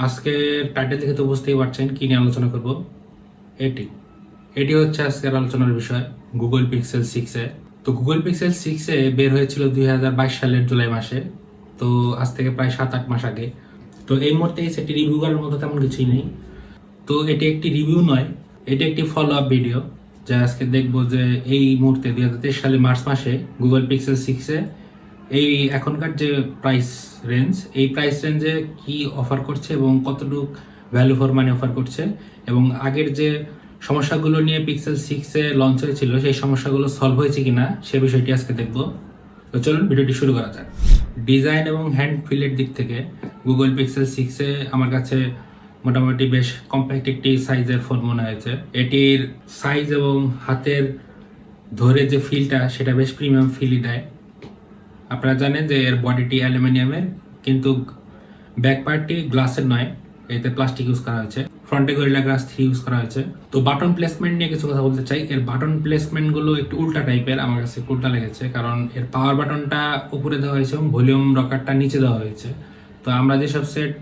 আজকে টাইটেল দেখে তো বুঝতেই পারছেন কি নিয়ে আলোচনা করব। এটি এটি হচ্ছে আজকের আলোচনার বিষয়, গুগল পিক্সেল 6 এ। তো গুগল পিক্সেল 6 এ বের হয়েছিল 2022 সালের জুলাই মাসে। তো আজ থেকে প্রায় 7-8 মাস আগে। তো এই মুহূর্তে এই সেটটি রিভিউ করার মতো তেমন কিছুই নেই। তো এটি একটি রিভিউ নয়, এটি একটি ফলো আপ ভিডিও, যা আজকে দেখবো যে এই মুহূর্তে 2023 সালে মার্চ মাসে গুগল পিক্সেল 6 এ এই এখনকার যে প্রাইস রেঞ্জ, এই প্রাইস রেঞ্জে কি অফার করছে এবং কতটুকু ভ্যালু ফর মানি অফার করছে, এবং আগের যে সমস্যাগুলো নিয়ে পিক্সেল 6 এ লঞ্চ হয়েছিল সেই সমস্যাগুলো সলভ হয়েছে কিনা সে বিষয়টি আজকে দেখব। তো চলুন ভিডিওটি শুরু করা যাক। ডিজাইন এবং হ্যান্ড ফিলের দিক থেকে গুগল পিক্সেল 6 এ আমার কাছে মোটামুটি বেশ কম্প্যাক্ট একটি সাইজের ফোন মনে হয়েছে। এটির সাইজ এবং হাতের ধরে যে ফিলটা সেটা বেশ প্রিমিয়াম ফিলই দেয়। আপনারা জানেন যে এর বডিটি অ্যালুমিনিয়ামের, কিন্তু ব্যাক পার্টটি গ্লাসের নয়, এতে প্লাস্টিক ইউজ করা হয়েছে। ফ্রন্টে গরিলা গ্লাস 3 ইউজ করা হয়েছে। তো বাটন প্লেসমেন্ট নিয়ে কিছু কথা বলতে চাই। এর বাটন প্লেসমেন্টগুলো একটু উল্টা টাইপের, আমার কাছে উল্টা লেগেছে, কারণ এর পাওয়ার বাটনটা উপরে দেওয়া হয়েছে এবং ভলিউম রকারটা নিচে দেওয়া হয়েছে। তো আমরা যেসব সেট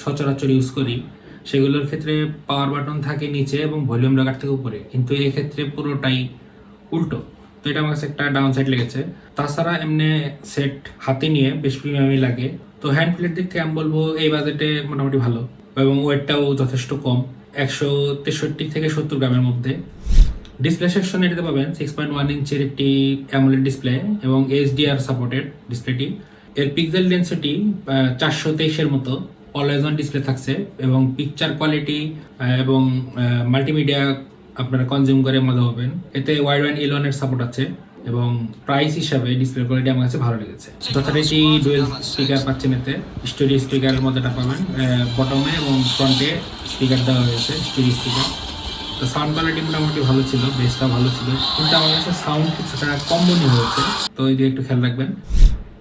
সচরাচর ইউজ করি সেগুলোর ক্ষেত্রে পাওয়ার বাটন থাকে নিচে এবং ভলিউম রকার থেকে উপরে, কিন্তু এক্ষেত্রে পুরোটাই উল্টো। তো এটা আমার কাছে একটা ডাউন সাইড লেগেছে। তাছাড়া এমনি সেট হাতে নিয়ে বেশ প্রিমিয়ামই লাগে। তো হ্যান্ড প্লেট দিক থেকে আমি বলবো এই বাজেটে মোটামুটি ভালো, এবং ওয়েটটাও যথেষ্ট কম, 163 থেকে 70 গ্রামের মধ্যে। ডিসপ্লে সেকশনে এটাতে পাবেন 6.1 ইঞ্চের একটি অ্যামোলেড ডিসপ্লে এবং এইচডিআর সাপোর্টেড ডিসপ্লেটি। এর পিক্সেল ডেন্সিটি 423-এর মতো, অলওয়েজ অন ডিসপ্লে থাকছে, এবং পিকচার কোয়ালিটি এবং মাল্টিমিডিয়া আপনারা কনজিউম করে মজা পাবেন। এতে ওয়াইড ব্যান্ড এর সাপোর্ট আছে, এবং প্রাইস হিসাবে ডিসপ্লে কোয়ালিটি আমার কাছে ভালো লেগেছে। যথারীতি ডুয়েল স্পিকার পাচ্ছেন, এতে স্টোরি স্পিকারের মধ্যেটা পাবেন বটমে, এবং ফ্রন্টে স্পিকার দেওয়া হয়েছে স্টোরি স্পিকার। তো সাউন্ড কোয়ালিটি মোটামুটি ভালো ছিল, বেসটা ভালো ছিল, কিন্তু আমার কাছে সাউন্ড কিছুটা কম মনে হয়েছে। তো এই দিকে একটু খেয়াল রাখবেন।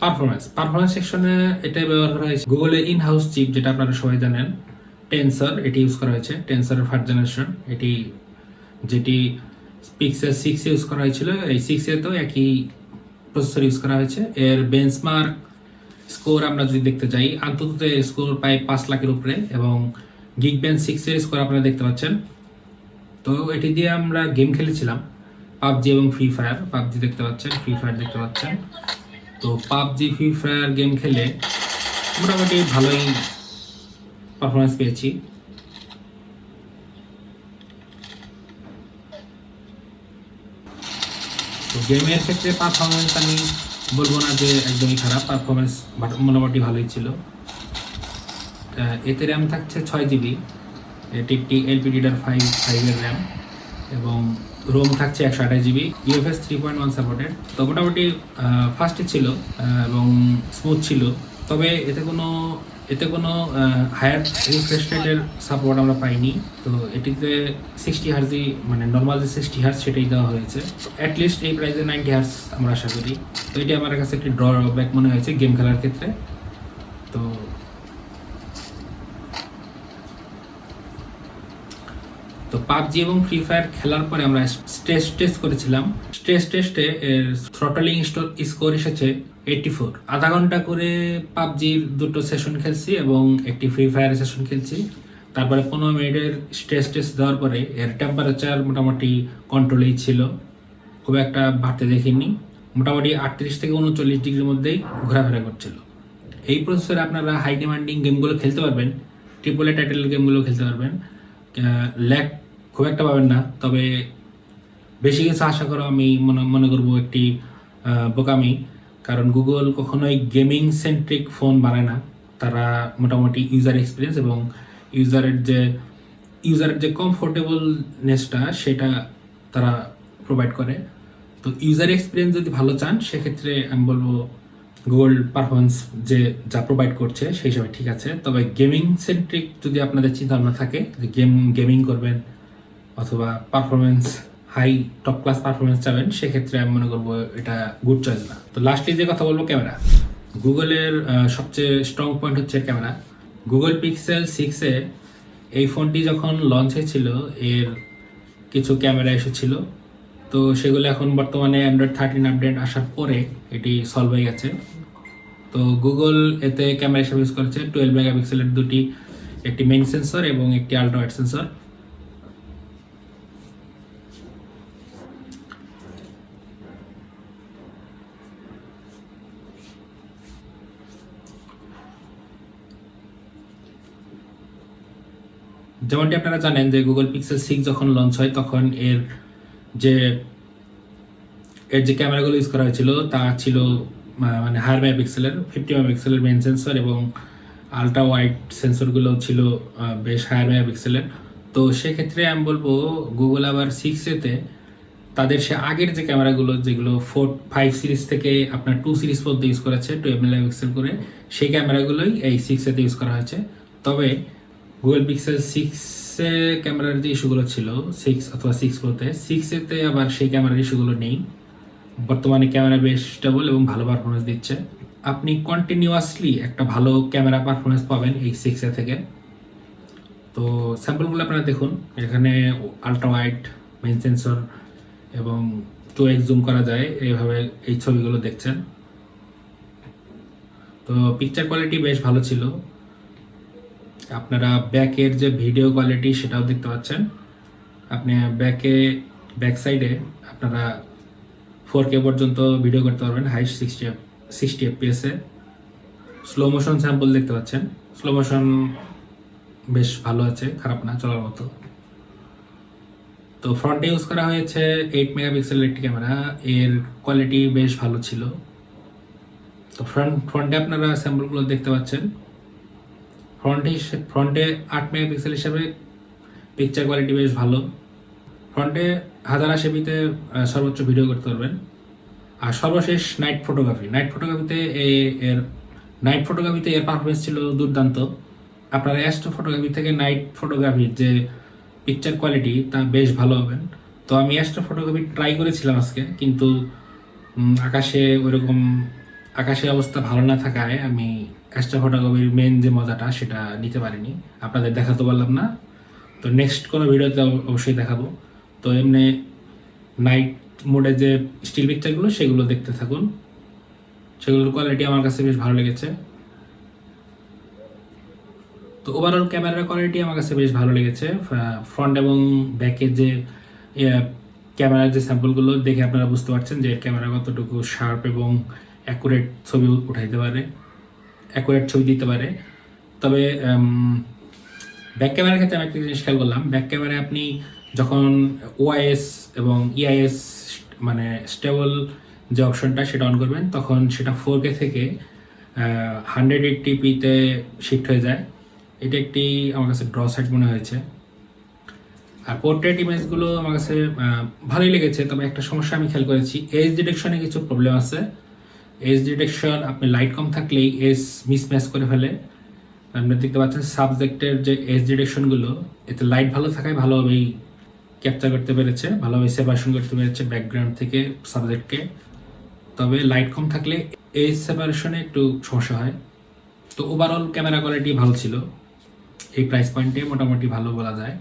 পারফরমেন্স সেকশনে এটা ব্যবহার করা হয়েছে গুগলের ইন হাউস চিপ, যেটা আপনারা সবাই জানেন, টেনসর। এটি ইউজ করা হয়েছে, টেনসরের 1st জেনারেশন, এটি যেটি পিক্সেল 6 ইউজ করা হয়েছিল, এই 6 এ তো একই প্রসেসর ইউজ করা হয়েছে। এর বেঞ্চমার্ক স্কোর আমরা যদি দেখতে যাই, অন্তত এর স্কোর প্রায় 5 লাখের উপরে, এবং গিগবেঞ্চ 6 এর স্কোর আপনারা দেখতে পাচ্ছেন। তো এটি দিয়ে আমরা গেম খেলেছিলাম, পাবজি এবং ফ্রি ফায়ার। পাবজি দেখতে পাচ্ছেন, ফ্রি ফায়ার দেখতে পাচ্ছেন। তো পাবজি ফ্রি ফায়ার গেম খেলে মোটামুটি ভালোই পারফরমেন্স পেয়েছি। তো গেমের ক্ষেত্রে পারফরমেন্স আমি বলবো না যে একদমই খারাপ, পারফরমেন্স মোটামুটি ভালোই ছিল। এতে র্যাম থাকছে 6 GB, এটি একটি LPDDR5 এর র্যাম, এবং রোম থাকছে 128 GB, UFS 3.1 সাপোর্টেড। তো মোটামুটি ফাস্টই ছিল এবং স্মুথ ছিল। তবে এতে কোনো হায়ার রিফ্রেশ রেটের সাপোর্ট আমরা পাইনি। তো এটিতে 60 হার্জই, মানে নর্মাল যে 60 হার্জ সেটাই দেওয়া হয়েছে। অ্যাটলিস্ট এই প্রাইসে 90 হার্জ আমরা আশা করি। তো এটি আমার কাছে একটি ড্রব্যাক মনে হয়েছে গেম খেলার ক্ষেত্রে। তো পাবজি এবং ফ্রি ফায়ার খেলার পরে আমরা স্ট্রেস টেস্ট করেছিলাম। স্ট্রেস টেস্টে এর থ্রটলিং স্কোর এসেছে 84। আধা ঘন্টা করে পাবজির 2টো সেশন খেলছি এবং একটি ফ্রি ফায়ার সেশন খেলছি। তারপরে 15 মিনিটের স্ট্রেস টেস্ট দেওয়ার পরে এর টেম্পারেচার মোটামুটি কন্ট্রোলেই ছিল, খুব একটা বাড়তে দেখিনি। মোটামুটি 38 থেকে 39 ডিগ্রির মধ্যেই ঘোরাফেরা করছিল। এই প্রসেসরে আপনারা হাই ডিমান্ডিং গেমগুলো খেলতে পারবেন, AAA টাইটেল গেমগুলো খেলতে পারবেন, ল্যাগ খুব একটা পাবেন না। তবে বেশি কিছু আশা করা আমি মনে করবো একটি বোকামি, কারণ গুগল কখনোই গেমিং সেন্ট্রিক ফোন বানায় না। তারা মোটামুটি ইউজার এক্সপিরিয়েন্স এবং ইউজারের যে কমফোর্টেবলনেসটা সেটা তারা প্রোভাইড করে। তো ইউজার এক্সপিরিয়েন্স যদি ভালো চান সেক্ষেত্রে আমি বলবো গুগল পারফরমেন্স যে যা প্রোভাইড করছে সেই হিসাবে ঠিক আছে। তবে গেমিং সেন্ট্রিক যদি আপনাদের চিন্তা ভাবনা থাকে যে গেমিং করবেন অথবা performance high top class performance চাবেন, সেক্ষেত্রে আমি মনে করবো এটা গুড চয়েস না। তো লাস্টলি যে কথা বলবো, ক্যামেরা। গুগলের সবচেয়ে স্ট্রং পয়েন্ট হচ্ছে ক্যামেরা। গুগল পিক্সেল 6 এ এই ফোনটি যখন লঞ্চ হয়েছিল এর কিছু ক্যামেরা এসেছিল, তো সেগুলো এখন বর্তমানে অ্যান্ড্রয়েড 13 আপডেট আসার পরে এটি সলভ হয়ে গেছে। তো গুগল এতে ক্যামেরা হিসেবে ইউজ করেছে 12 মেগাপিক্সেলের 2টি একটি মেইন সেন্সর এবং একটি আল্ট্রা ওয়াইড সেন্সর। যেমনটি আপনারা জানেন যে গুগল পিক্সেল 6 যখন লঞ্চ হয় তখন যে ক্যামেরাগুলো ইউজ করা হয়েছিল তা ছিল মানে হায়ার মেগাপিক্সেলের 50 মেগাপিক্সেলের মেইন সেন্সর, এবং আলট্রা ওয়াইড সেন্সরগুলো ছিল বেশ হায়ার মেগাপিক্সেলের। তো সেক্ষেত্রে আমি বলবো গুগল আবার 6 তাদের সে আগের যে ক্যামেরাগুলো যেগুলো 4-5 সিরিজ থেকে আপনার 2 সিরিজ পর্যন্ত ইউজ করেছে 12 মেগাপিক্সেল করে, সেই ক্যামেরাগুলোই এই 6 ইউজ করা হয়েছে। তবে গুগল পিক্সেল 6 ক্যামেরার যে ইস্যুগুলো ছিল 6 অথবা 6 প্রোতে, 6 আবার সেই ক্যামেরার ইস্যুগুলো নেই। বর্তমানে ক্যামেরা বেশ স্টেবল এবং ভালো পারফরমেন্স দিচ্ছে। আপনি কন্টিনিউয়াসলি একটা ভালো ক্যামেরা পারফরমেন্স পাবেন এই 6 থেকে। তো স্যাম্পলগুলো আপনারা দেখুন, এখানে আলট্রা ওয়াইড মেইন সেন্সর এবং 2x জুম করা যায়, এইভাবে এই ছবিগুলো দেখছেন। তো পিকচার কোয়ালিটি বেশ ভালো ছিল। আপনারা ব্যাকের যে ভিডিও কোয়ালিটি সেটাও দেখতে পাচ্ছেন। আপনি ব্যাক সাইডে আপনারা 4K পর্যন্ত ভিডিও করতে পারবেন হাই 60 FPS-এ। স্লো মোশন স্যাম্পল দেখতে পাচ্ছেন, স্লো মোশন বেশ ভালো আছে, খারাপ না, চলার মতো। তো ফ্রন্টে ইউজ করা হয়েছে 8 মেগাপিক্সেলের একটি ক্যামেরা, এর কোয়ালিটি বেশ ভালো ছিল। তো ফ্রন্টে আপনারা স্যাম্পলগুলো দেখতে পাচ্ছেন। ফ্রন্টে 8 মেগাপিক্সেল হিসাবে পিকচার কোয়ালিটি বেশ ভালো। ফ্রন্টে 1080p-তে সর্বোচ্চ ভিডিও করতে পারবেন। আর সর্বশেষ নাইট ফটোগ্রাফিতে এর পারফরমেন্স ছিল দুর্দান্ত। আপনারা অ্যাস্ট্রো ফটোগ্রাফি থেকে নাইট ফটোগ্রাফির যে পিকচার কোয়ালিটি তা বেশ ভালো হবেন। তো আমি অ্যাস্ট্রো ফটোগ্রাফি ট্রাই করেছিলাম আজকে, কিন্তু আকাশে অবস্থা ভালো না থাকায় আমি অ্যাস্ট্রো ফটোগ্রাফির মেন যে মজাটা সেটা নিতে পারিনি, আপনাদের দেখাতে পারলাম না। তো নেক্সট কোনো ভিডিওতে অবশ্যই দেখাবো। তো এমনি নাইট মোডে যে স্টিল পিকচারগুলো সেগুলো দেখতে থাকুন, সেগুলোর কোয়ালিটি আমার কাছে বেশ ভালো লেগেছে। তো ওভারঅল ক্যামেরার কোয়ালিটি আমার কাছে বেশ ভালো লেগেছে। ফ্রন্ট এবং ব্যাকের যে ক্যামেরার যে স্যাম্পলগুলো দেখে আপনারা বুঝতে পারছেন যে ক্যামেরা কতটুকু শার্প এবং অ্যাকুরেট ছবি অ্যাকুরেট ছবি দিতে পারে। তবে ব্যাক ক্যামেরার ক্ষেত্রে আমি একটা জিনিস খেয়াল করলাম, ব্যাক ক্যামেরায় আপনি যখন ওআইএস এবং ইআইএস মানে স্টেবল যে অপশনটা সেটা অন করবেন, তখন সেটা 4K থেকে 180p-তে শিফট হয়ে যায়। এটা একটি আমার কাছে ড্র সাইড মনে হয়েছে। আর পোর্ট্রেট ইমেজগুলো আমার কাছে ভালোই লেগেছে। তবে একটা সমস্যা আমি খেয়াল করেছি, এজ ডিটেকশনে কিছু প্রবলেম আছে। এজ ডিটেকশন আপনি লাইট কম থাকলেই এজ মিসম্যাচ করে ফেলে। আপনি দেখতে পাচ্ছেন সাবজেক্টের যে এজ ডিটেকশনগুলো, এতে লাইট ভালো থাকায় ভালোভাবেই ক্যাপচার করতে পেরেছে, ভালোভাবে সেপারেশন করতে পেরেছে ব্যাকগ্রাউন্ড থেকে সাবজেক্টকে। তবে লাইট কম থাকলে এজ সেপারেশনে একটু সমস্যা হয়। তো ওভারঅল ক্যামেরা কোয়ালিটি ভালো ছিল, এই প্রাইস পয়েন্টে মোটামুটি ভালো বলা যায়।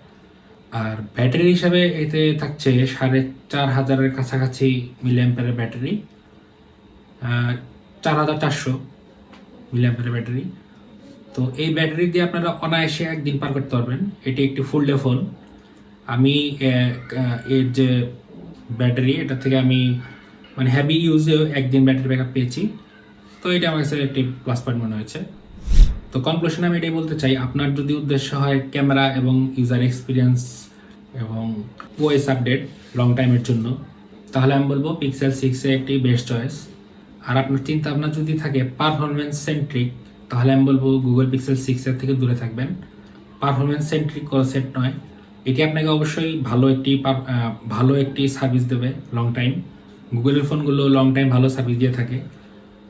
আর ব্যাটারি হিসাবে এতে থাকছে 4500-এর কাছাকাছি মিলিঅ্যাম্পিয়ারের ব্যাটারি, 4400 মিলিঅ্যাম্পিয়ারের ব্যাটারি। তো এই ব্যাটারি দিয়ে আপনারা অনায়াসে একদিন পার করতে পারবেন। এটি একটি ফুল ডে ফোন। আমি এর যে ব্যাটারি এটা থেকে আমি মানে হ্যাভি ইউজেও একদিন ব্যাটারি ব্যাকআপ পেয়েছি। তো এটা আমার কাছে একটি প্লাস পয়েন্ট মনে হয়েছে। তো কনক্লুশনে আমি এটাই বলতে চাই, আপনার যদি উদ্দেশ্য হয় ক্যামেরা এবং ইউজার এক্সপিরিয়েন্স এবং ওএস আপডেট লং টাইমের জন্য, তাহলে আমি বলবো পিক্সেল 6 একটি বেস্ট চয়েস। আর আপনার চিন্তা ভাবনা যদি থাকে পারফরমেন্স সেন্ট্রিক, তাহলে আমি বলবো গুগল পিক্সেল 6 থেকে দূরে থাকবেন। পারফরমেন্স সেন্ট্রিক কোনো সেট নয়, এটি আপনাকে অবশ্যই ভালো একটি সার্ভিস দেবে লং টাইম। গুগলের ফোনগুলো লং টাইম ভালো সার্ভিস দিয়ে থাকে।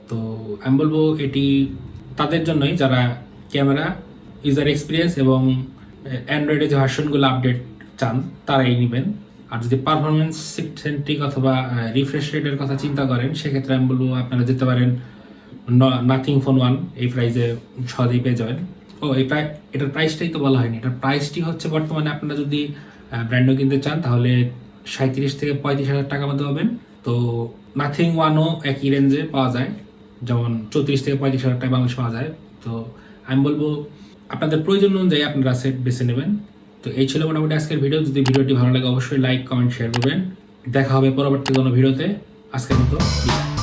তো আমি বলবো এটি তাদের জন্যই যারা ক্যামেরা, ইউজার এক্সপিরিয়েন্স এবং অ্যান্ড্রয়েডের যে ভার্সনগুলো আপডেট চান তারাই নেবেন। আর যদি পারফরমেন্স সেন্ট্রিক অথবা রিফ্রেশ রেটের কথা চিন্তা করেন, সেক্ষেত্রে আমি বলবো আপনারা যেতে পারেন নাথিং ফোন 1, এই প্রাইসে সহজেই পেয়ে যাবেন। এটার প্রাইসটাই তো বলা হয়নি। এটার প্রাইসটি হচ্ছে বর্তমানে আপনারা যদি ব্র্যান্ডও কিনতে চান তাহলে 37 থেকে 35 হাজার টাকার মধ্যে পাবেন। তো নাথিং 1ও একই রেঞ্জে পাওয়া যায়, যেমন 34 থেকে 35 হাজার টাকা বাংলাদেশ পাওয়া যায়। তো আমি বলবো আপনাদের প্রয়োজন অনুযায়ী আপনারা সেট বেছে নেবেন। তো এই ছিল মোটামুটি আজকের ভিডিও। যদি ভিডিওটি ভালো লাগে অবশ্যই লাইক কমেন্ট শেয়ার করবেন। দেখা হবে পরবর্তী কোনো ভিডিওতে। আজকের মতো বিদায়।